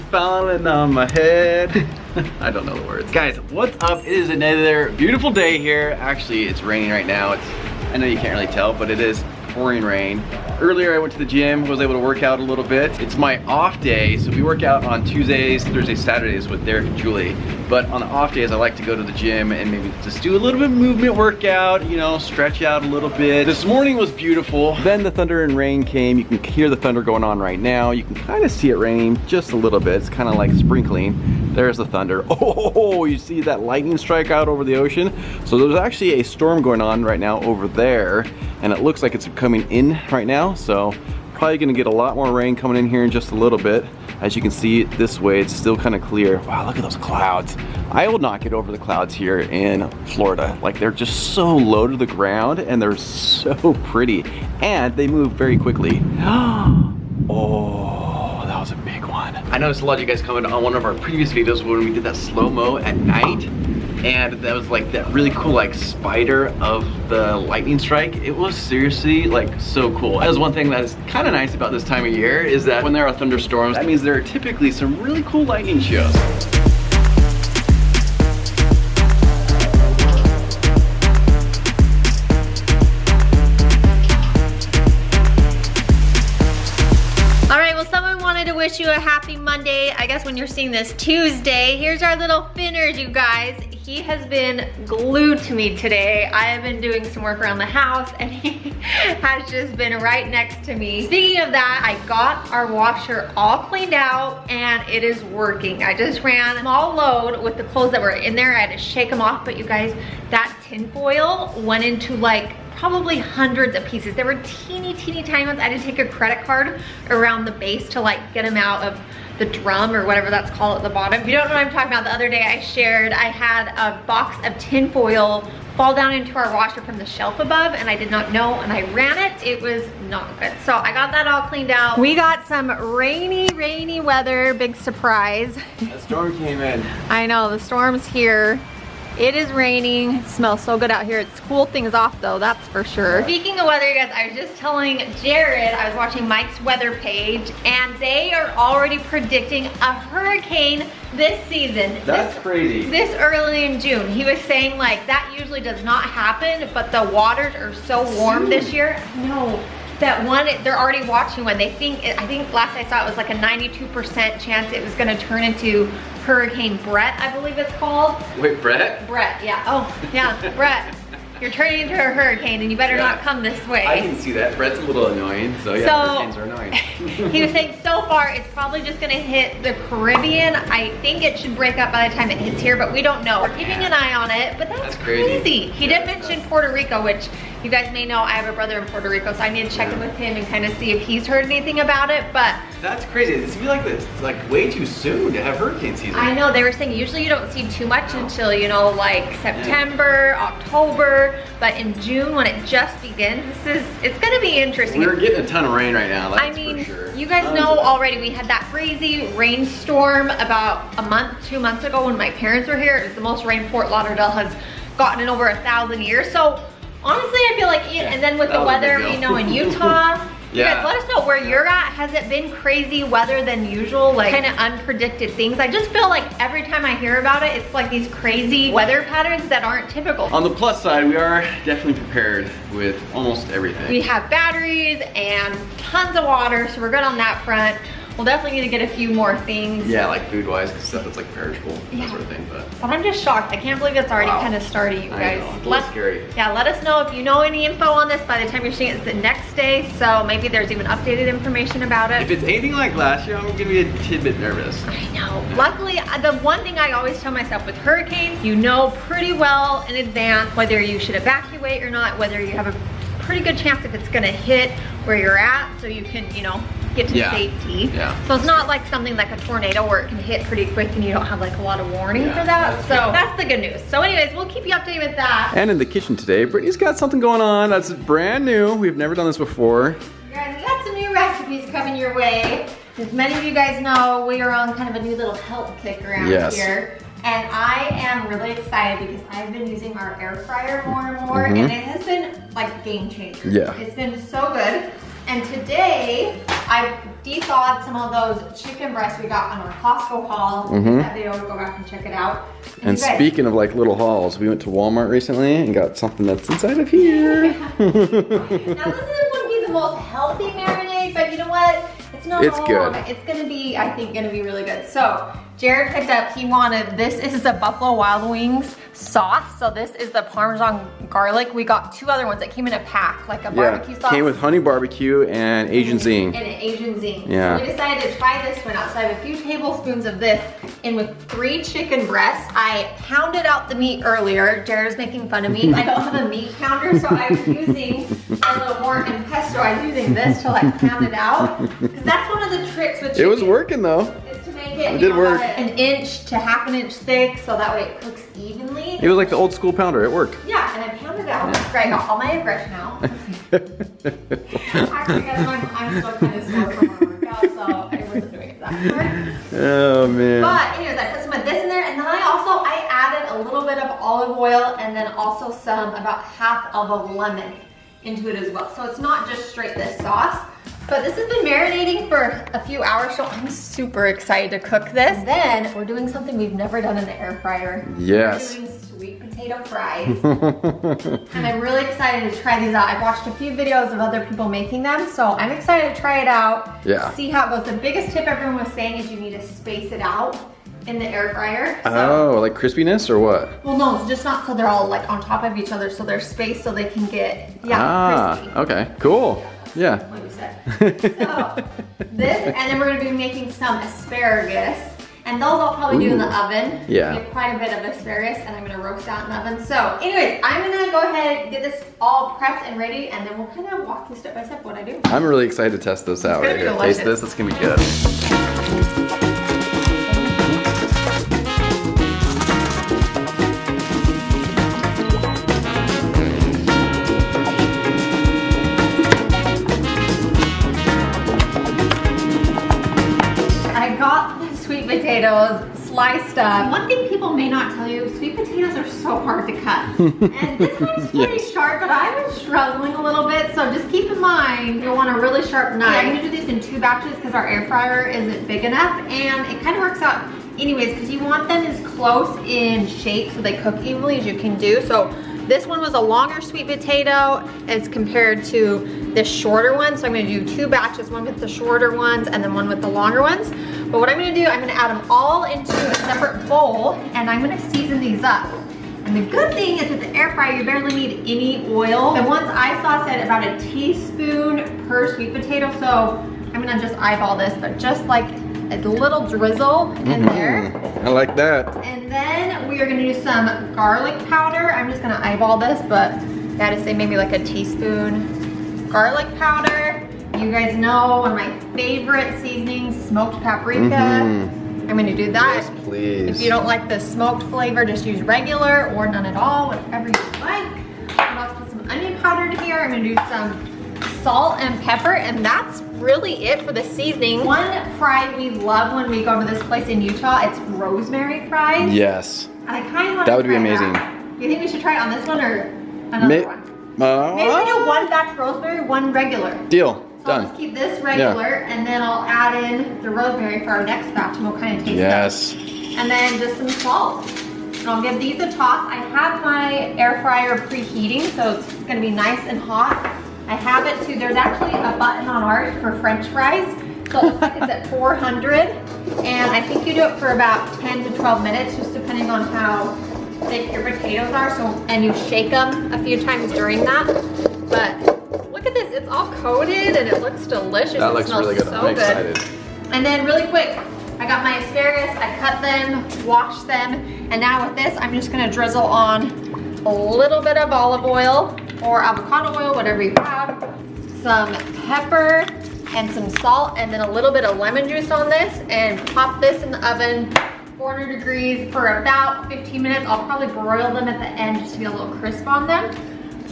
falling on my head. I don't know the words. Guys, what's up? It is another beautiful day here. Actually, it's raining right now. I know you can't really tell, but it is pouring rain. Earlier I went to the gym, was able to work out a little bit. It's my off day, so we work out on Tuesdays, Thursdays, Saturdays with Derek and Julie. But on the off days, I like to go to the gym and maybe just do a little bit of movement workout, you know, stretch out a little bit. This morning was beautiful. Then the thunder and rain came. You can hear the thunder going on right now. You can kind of see it raining just a little bit. It's kind of like sprinkling. There's the thunder. Oh, you see that lightning strike out over the ocean? So there's actually a storm going on right now over there, and it looks like it's coming in right now. So probably gonna get a lot more rain coming in here in just a little bit. As you can see this way, it's still kind of clear. Wow, look at those clouds. I will not get over the clouds here in Florida. Like, they're just so low to the ground and they're so pretty, and they move very quickly. Oh, that was a big one. I noticed a lot of you guys commented on one of our previous videos when we did that slow-mo at night, and that was like that really cool like spider of the lightning strike. It was seriously like so cool. That was one thing that is kind of nice about this time of year, is that when there are thunderstorms, that means there are typically some really cool lightning shows. Wish you a happy Monday. I guess when you're seeing this Tuesday. Here's our little Finners, you guys. He has been glued to me today. I have been doing some work around the house and he has just been right next to me. Speaking of that, I got our washer all cleaned out and it is working. I just ran a small load with the clothes that were in there. I had to shake them off, but you guys, that tin foil went into like probably hundreds of pieces. They were teeny tiny ones. I had to take a credit card around the base to like get them out of the drum or whatever that's called at the bottom. If you don't know what I'm talking about, the other day I had a box of tin foil fall down into our washer from the shelf above, and I did not know, and I ran it. It was not good. So I got that all cleaned out. We got some rainy weather, big surprise. The storm came in. I know, the storm's here. It is raining. It smells so good out here. It's cooled things off though, that's for sure. Speaking of weather, you guys, I was just telling Jared, I was watching Mike's weather page, and they are already predicting a hurricane this season. That's crazy. This early in June. He was saying like that usually does not happen, but the waters are so warm this year. No. That one, they're already watching one. They think, I think last I saw it was like a 92% chance it was gonna turn into Hurricane Brett, I believe it's called. Wait, Brett? Brett, yeah. Oh, yeah, Brett. You're turning into a hurricane and you better not come this way. I can see that. Brett's a little annoying, so yeah, hurricanes are annoying. He was saying so far it's probably just gonna hit the Caribbean. I think it should break up by the time it hits here, but we don't know. We're keeping an eye on it, but that's crazy. He did mention Puerto Rico, which you guys may know I have a brother in Puerto Rico, so I need to check in with him and kind of see if he's heard anything about it, but. That's crazy. It feels like it's like way too soon to have hurricane season. I know, they were saying usually you don't see too much until, you know, like September, October, but in June when it just begins, it's gonna be interesting. We're getting a ton of rain right now, that's I mean, for sure. You guys know already we had that crazy rainstorm about a month, 2 months ago when my parents were here. It was the most rain Fort Lauderdale has gotten in over 1,000 years. So honestly, I feel like, and then with the weather, you know, in Utah, you guys let us know where you're at. Has it been crazy weather than usual, like kind of unpredicted things? I just feel like every time I hear about it, it's like these crazy weather patterns that aren't typical. On the plus side, we are definitely prepared with almost everything. We have batteries and tons of water, so we're good on that front. We'll definitely need to get a few more things. Yeah, like food-wise, because stuff that's like perishable, that sort of thing. But I'm just shocked. I can't believe it's already kind of started, you guys. I know, it's a little scary. Yeah, let us know if you know any info on this by the time you're seeing it. It's the next day, so maybe there's even updated information about it. If it's anything like last year, I'm gonna be a tidbit nervous. I know. Yeah. Luckily, the one thing I always tell myself with hurricanes, you know pretty well in advance whether you should evacuate or not, whether you have a pretty good chance if it's gonna hit where you're at, so you can, you know, get to safety. Yeah. So it's not like something like a tornado where it can hit pretty quick and you don't have like a lot of warning for that. So that's the good news. So anyways, we'll keep you updated with that. And in the kitchen today, Brittany's got something going on that's brand new. We've never done this before. You guys, we got some new recipes coming your way. As many of you guys know, we are on kind of a new little health kick around here. And I am really excited because I've been using our air fryer more and more, and it has been like a game changer. Yeah. It's been so good. And today, I de-thawed some of those chicken breasts we got on our Costco haul. That video, go back and check it out. And speaking of like little hauls, we went to Walmart recently and got something that's inside of here. Now this isn't going to be the most healthy marinade, but you know what? It's not It's good. It's going to be, I think, going to be really good. So Jared picked up, he wanted, this is the Buffalo Wild Wings sauce. So this is the Parmesan garlic. We got 2 other ones that came in a pack, like a barbecue sauce. Came with honey barbecue and Asian zing. And an Asian zing. Yeah. So we decided to try this one out. So I have a few tablespoons of this in with 3 chicken breasts. I pounded out the meat earlier. Jared's making fun of me. I don't have a meat pounder, so I was using a little more in pesto. I was using this to like pound it out. Because that's one of the tricks with chicken. It was working though. Is to make it, It did work. An inch to half an inch thick, so that way it cooks evenly. It was like the old school pounder. It worked. Yeah, and I pounded it out. Great, I got all my aggression out. Actually, guys, I'm still kind of sore from our workout, so I wasn't doing it that hard. Oh man. But anyways, I put some of this in there, and then I added a little bit of olive oil, and then also about half of a lemon into it as well. So it's not just straight this sauce. But this has been marinating for a few hours, so I'm super excited to cook this. Then we're doing something we've never done in the air fryer. Yes. We're doing sweet potato fries. And I'm really excited to try these out. I've watched a few videos of other people making them, so I'm excited to try it out. Yeah. See how it goes. The biggest tip everyone was saying is you need to space it out in the air fryer. Oh, like crispiness or what? Well, no, it's just not so they're all like on top of each other, so they're spaced so they can get, crispy. Okay, cool. Yeah. What you said. So, this, and then we're gonna be making some asparagus. And those I'll probably do in the oven. Yeah. Get quite a bit of asparagus, and I'm gonna roast out in the oven. So, anyways, I'm gonna go ahead and get this all prepped and ready, and then we'll kind of walk you step by step what I do. I'm really excited to test this out right here. Taste this, it's gonna be good. Potatoes sliced up. One thing people may not tell you, sweet potatoes are so hard to cut. And this one's pretty sharp, but I was struggling a little bit, so just keep in mind you'll want a really sharp knife. I'm gonna do these in 2 batches because our air fryer isn't big enough, and it kind of works out anyways because you want them as close in shape so they cook evenly as you can do. So this one was a longer sweet potato as compared to this shorter one. So I'm gonna do 2 batches, one with the shorter ones and then one with the longer ones. But what I'm gonna do, I'm gonna add them all into a separate bowl and I'm gonna season these up. And the good thing is with the air fryer, you barely need any oil. The ones I saw said about a teaspoon per sweet potato. So I'm gonna just eyeball this, but just like a little drizzle in there. I like that. And then we are gonna do some garlic powder. I'm just gonna eyeball this, but I gotta say maybe like a teaspoon garlic powder. You guys know one of my favorite seasonings, smoked paprika. I'm gonna do that. Yes, please. If you don't like the smoked flavor, just use regular or none at all, whatever you like. I'm about to put some onion powder in here. I'm gonna do some salt and pepper, and that's really it for the seasoning. One fry we love when we go to this place in Utah, it's rosemary fries. Yes. And I kind of want That to would be try amazing. that. You think we should try it on this one or another one? Maybe we do 1 batch rosemary, 1 regular. Deal. So Done. I'll just keep this regular, and then I'll add in the rosemary for our next batch, and we'll kind of taste it. And then just some salt. And I'll give these a toss. I have my air fryer preheating, so it's gonna be nice and hot. I have it too. There's actually a button on ours for French fries. So it looks like it's at 400. And I think you do it for about 10 to 12 minutes, just depending on how thick your potatoes are. So, and you shake them a few times during that. But look at this, it's all coated and it looks delicious. That looks really good. I'm excited. And then really quick, I got my asparagus, I cut them, washed them, and now with this, I'm just gonna drizzle on a little bit of olive oil or avocado oil, whatever you have, some pepper and some salt, and then a little bit of lemon juice on this, and pop this in the oven, 400 degrees for about 15 minutes. I'll probably broil them at the end just to get a little crisp on them.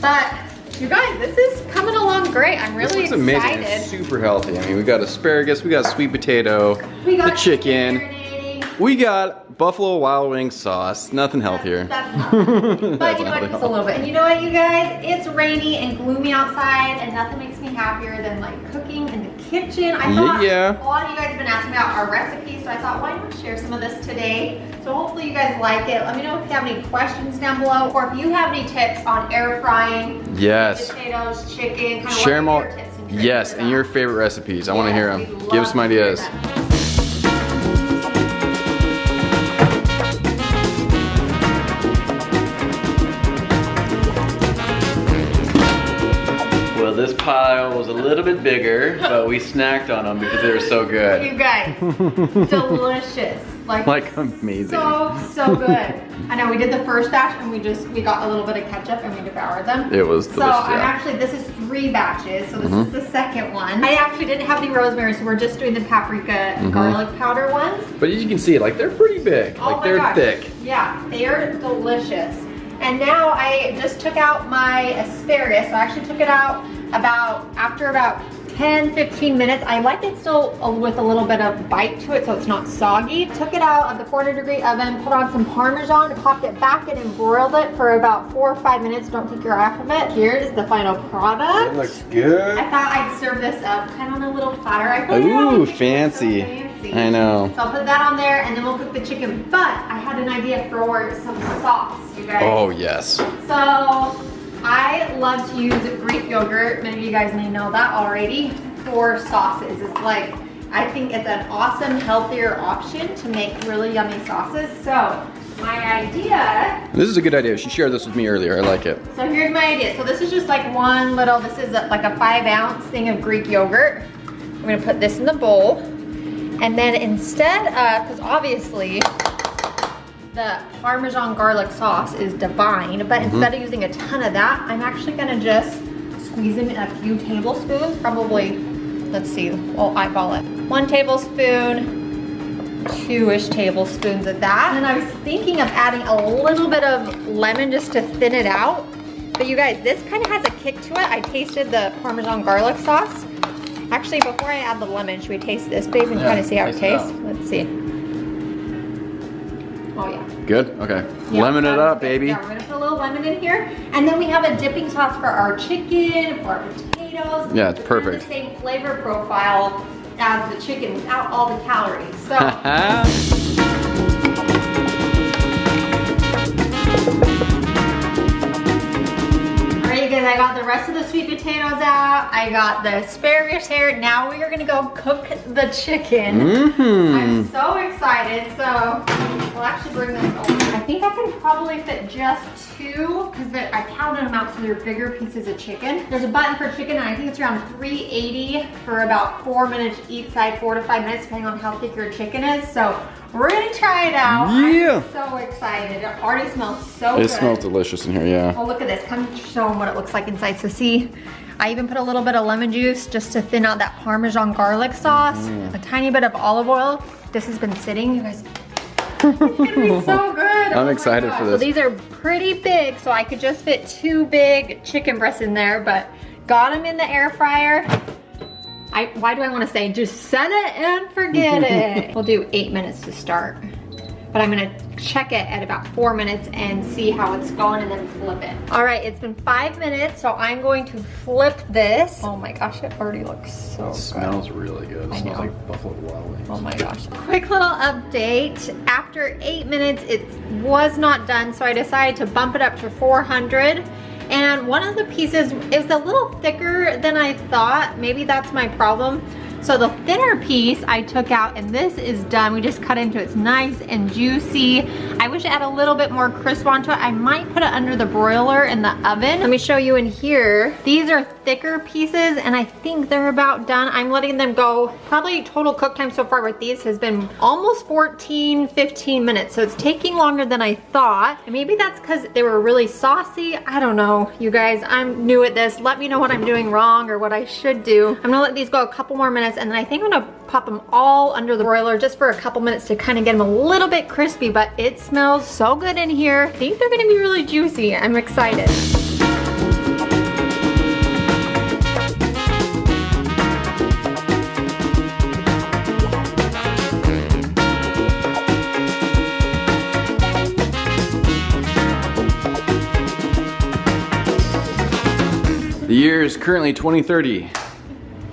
But you guys, this is coming along great. I'm really excited. This looks amazing. It's super healthy. I mean, we got asparagus, we got sweet potato, the chicken. We got Buffalo Wild Wings sauce. Nothing healthier. That's not. But you know what, just a little bit. And you know what, you guys? It's rainy and gloomy outside, and nothing makes me happier than like cooking in the kitchen. I thought a lot of you guys have been asking about our recipes, so I thought, why not share some of this today? So hopefully you guys like it. Let me know if you have any questions down below, or if you have any tips on air frying, potatoes, chicken, kind of share them all. Tips and tricks. Yes, and your favorite recipes. I want to hear them. Give us some ideas. Well, this pile was a little bit bigger, but we snacked on them because they were so good. You guys, delicious. Like amazing. So good. I know we did the first batch and we got a little bit of ketchup and we devoured them. It was delicious. So I'm actually, this is 3 batches, so this is the second one. I actually didn't have any rosemary, so we're just doing the paprika garlic powder ones. But as you can see, like they're pretty big. Oh like they're thick. Yeah, they are delicious. And now I just took out my asparagus. So I actually took it out after about 10-15 minutes. I like it still with a little bit of bite to it so it's not soggy. Took it out of the 400-degree oven, put on some Parmesan, popped it back in and broiled it for about 4 or 5 minutes. Don't take your eye off of it. Here is the final product. It looks good. I thought I'd serve this up kind of on a little platter. Ooh, fancy. So fancy. I know. So I'll put that on there and then we'll cook the chicken. But I had an idea for some sauce, you guys. Oh, yes. So I love to use Greek yogurt. Many of you guys may know that already for sauces. It's like, I think it's an awesome, healthier option to make really yummy sauces. So my idea. This is a good idea. She shared this with me earlier. I like it. So here's my idea. So this is just like this is like a 5-ounce thing of Greek yogurt. I'm gonna put this in the bowl. And then instead of, because obviously, the Parmesan garlic sauce is divine, but instead of using a ton of that, I'm actually gonna just squeeze in a few tablespoons, probably, let's see, I'll eyeball it. 1 tablespoon, 2-ish tablespoons of that. And I was thinking of adding a little bit of lemon just to thin it out. But you guys, this kind of has a kick to it. I tasted the Parmesan garlic sauce. Actually, before I add the lemon, should we taste this, babe, and kind of see how it tastes? Let's see. Oh yeah. Good? Okay. Yeah, lemon it up, baby. Yeah, we're gonna put a little lemon in here. And then we have a dipping sauce for our chicken, for our potatoes. Yeah, it's perfect. The same flavor profile as the chicken without all the calories. So. Alright, guys, I got the rest of the sweet potatoes out. I got the asparagus here. Now we are gonna go cook the chicken. I'm so excited. So we'll actually bring this over. I think I can probably fit just 2 because I counted them out, so they're bigger pieces of chicken. There's a button for chicken, and I think it's around 380 for about 4 minutes each side, 4 to 5 minutes, depending on how thick your chicken is. So we're gonna try it out. Yeah. I'm so excited. It already smells so good. It smells delicious in here, yeah. Oh, look at this. Come show them what it looks like inside. So see, I even put a little bit of lemon juice just to thin out that Parmesan garlic sauce. A tiny bit of olive oil. This has been sitting, you guys. It's gonna be so good. I'm excited for this. So these are pretty big, so I could just fit 2 big chicken breasts in there, but got them in the air fryer. Why do I want to say just set it and forget it? We'll do 8 minutes to start. But I'm gonna check it at about 4 minutes and see how it's going and then flip it. All right, it's been 5 minutes, so I'm going to flip this. Oh my gosh, it already looks so good. It smells really good. It smells like Buffalo Wild Wings. Oh my gosh. Quick little update. After 8 minutes, it was not done, so I decided to bump it up to 400. And one of the pieces is a little thicker than I thought. Maybe that's my problem. So the thinner piece I took out, and this is done. We just cut into it. It's nice and juicy. I wish it had a little bit more crisp onto it. I might put it under the broiler in the oven. Let me show you in here. These are thicker pieces, and I think they're about done. I'm letting them go. Probably total cook time so far with these has been almost 14, 15 minutes. So it's taking longer than I thought. And maybe that's because they were really saucy. I don't know, you guys. I'm new at this. Let me know what I'm doing wrong or what I should do. I'm gonna let these go a couple more minutes, and then I think I'm gonna pop them all under the broiler just for a couple minutes to kind of get them a little bit crispy, but it smells so good in here. I think they're gonna be really juicy. I'm excited. The year is currently 2030. You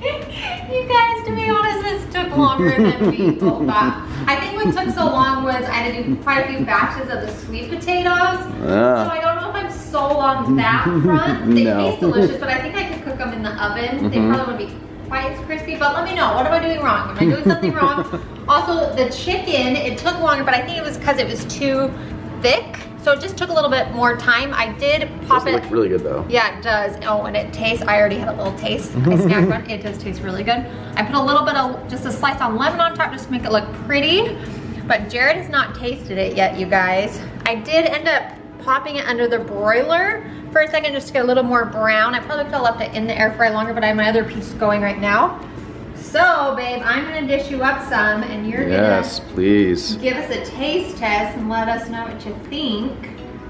guys, to be honest, this took longer than we thought. I think what took so long was I had to do quite a few batches of the sweet potatoes. So I don't know if I'm sold on that front. They taste delicious, but I think I could cook them in the oven. They probably wouldn't be quite as crispy, but let me know. What am I doing wrong? Am I doing something wrong? Also, the chicken, it took longer, but I think it was because it was too thick. So it just took a little bit more time. I did pop it. It looks really good though. Yeah, it does. Oh, and it tastes, I already had a little taste. I snacked on it. It does taste really good. I put a little bit of, just a slice on lemon on top just to make it look pretty. But Jared has not tasted it yet, you guys. I did end up popping it under the broiler for a second just to get a little more brown. I probably could have left it in the air fryer longer, but I have my other piece going right now. So, babe, I'm gonna dish you up some and you're gonna please give us a taste test and let us know what you think.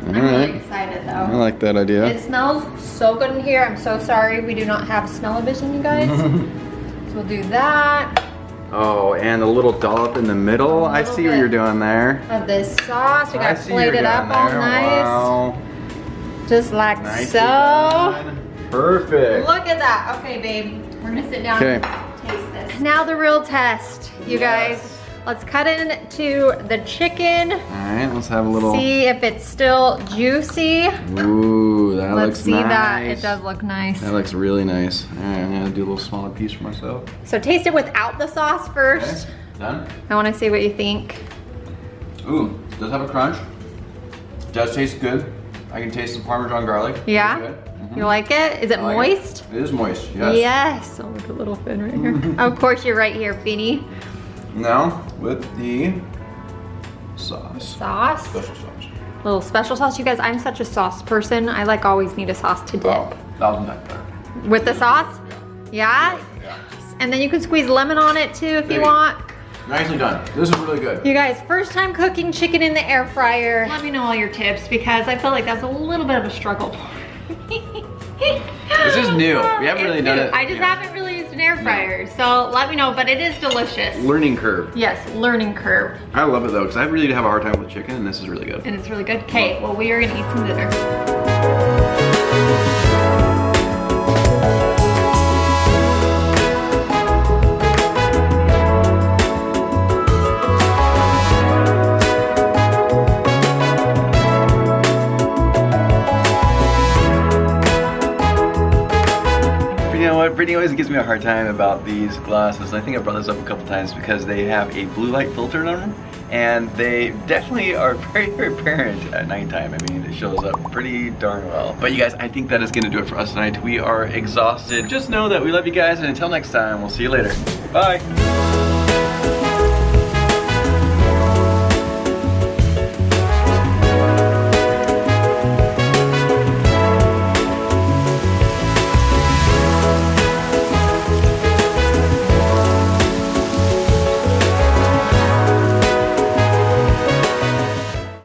I'm right. really excited though. I like that idea. It smells so good in here. I'm so sorry we do not have smell-o-vision, you guys. So we'll do that. Oh, and a little dollop in the middle. I see what you're doing there. Of this sauce. We got plated up all nice. Wow. Just like Nicely so. done. Perfect. Look at that. Okay, babe. We're gonna sit down and taste this. Now the real test, you guys. Let's cut into the chicken. All right, let's have a little. See if it's still juicy. Ooh, that looks nice. Let's see that. It does look nice. That looks really nice. All right, I'm gonna do a little smaller piece for myself. So taste it without the sauce first. Okay. Done. I want to see what you think. Ooh, it does have a crunch. It does taste good. I can taste some Parmesan garlic. Yeah? Really good. You like it? Is it moist? It is moist, yes. Yes. Oh, look at little fin right here. Of course, you're right here, Finny. Now, with the sauce. Sauce. Special sauce. Little special sauce. You guys, I'm such a sauce person. I like always need a sauce to dip. Oh, 1,000 times better. With the sauce? Yeah? Yeah. And then you can squeeze lemon on it too if you want. Nicely done. This is really good. You guys, first time cooking chicken in the air fryer. Let me know all your tips because I feel like that's a little bit of a struggle. This is new. We haven't really done it. I just haven't really used an air fryer. So let me know, but it is delicious. Learning curve. Yes, learning curve. I love it though, because I really have a hard time with chicken and this is really good. And it's really good. Okay, well we are gonna eat some dinner. Brittany always gives me a hard time about these glasses. I think I brought this up a couple times because they have a blue light filter in them and they definitely are very, very apparent at nighttime. I mean, it shows up pretty darn well. But you guys, I think that is gonna do it for us tonight. We are exhausted. Just know that we love you guys and until next time, we'll see you later. Bye.